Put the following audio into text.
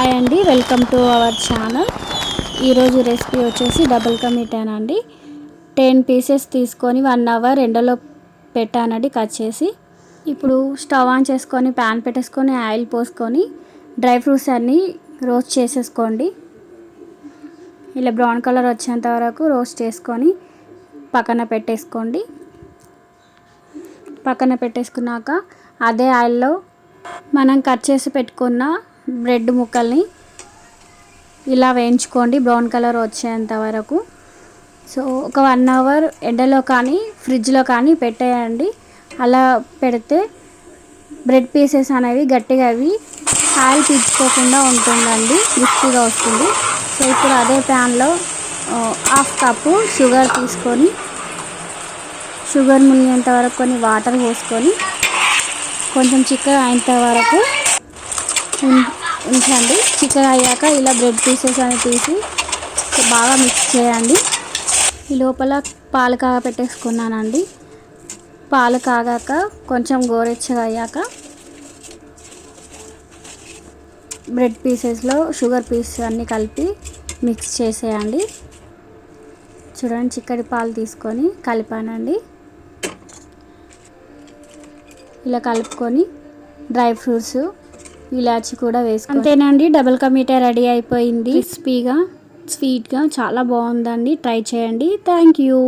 Hi అండి, welcome to our channel. ఈరోజు recipe వచ్చేసి డబుల్ కా మిఠానండి. 10 పీసెస్ తీసుకొని 1 అవర్ ఎండలో పెట్టానండి కట్ చేసి. ఇప్పుడు స్టవ్ ఆన్ చేసుకొని ప్యాన్ పెట్టేసుకొని ఆయిల్ పోసుకొని డ్రై ఫ్రూట్స్ అన్నీ రోస్ట్ చేసేసుకోండి. ఇలా బ్రౌన్ కలర్ వచ్చేంత వరకు రోస్ట్ చేసుకొని పక్కన పెట్టేసుకోండి. పక్కన పెట్టేసుకున్నాక అదే ఆయిల్లో మనం కట్ చేసి పెట్టుకున్న బ్రెడ్ ముక్కల్ని ఇలా వేయించుకోండి బ్రౌన్ కలర్ వచ్చేంత వరకు. సో ఒక 1 అవర్ ఎండలో కానీ ఫ్రిడ్జ్లో కానీ పెట్టేయండి. అలా పెడితే బ్రెడ్ పీసెస్ అనేవి గట్టిగా అవి ఆయిల్ పీల్చుకోకుండా ఉంటుందండి, క్రిస్పీగా వస్తుంది. సో ఇప్పుడు అదే ప్యాన్లో 1/2 కప్పు షుగర్ తీసుకొని షుగర్ మునిగేంత వరకు కొన్ని వాటర్ పోసుకొని కొంచెం చిక్కగా అయ్యేంత వరకు ఉంచండి. చిక్కగా అయ్యాక ఇలా బ్రెడ్ పీసెస్ అని తీసి బాగా మిక్స్ చేయండి. ఈ లోపల పాలు కాగా పెట్టేసుకున్నానండి. పాలు కాగాక కొంచెం గోరెచ్చగా అయ్యాక బ్రెడ్ పీసెస్లో షుగర్ పీస్ అన్నీ కలిపి మిక్స్ చేసేయండి. చూడండి, చిక్కటి పాలు తీసుకొని కలిపానండి. ఇలా కలుపుకొని డ్రై ఫ్రూట్స్, ఇలాచి కూడా వేసుకోండి. అంతేనండి, డబుల్ కా మీఠా రెడీ అయిపోయింది. క్రిస్పీగా స్వీట్గా చాలా బాగుందండి. ట్రై చేయండి. Thank you.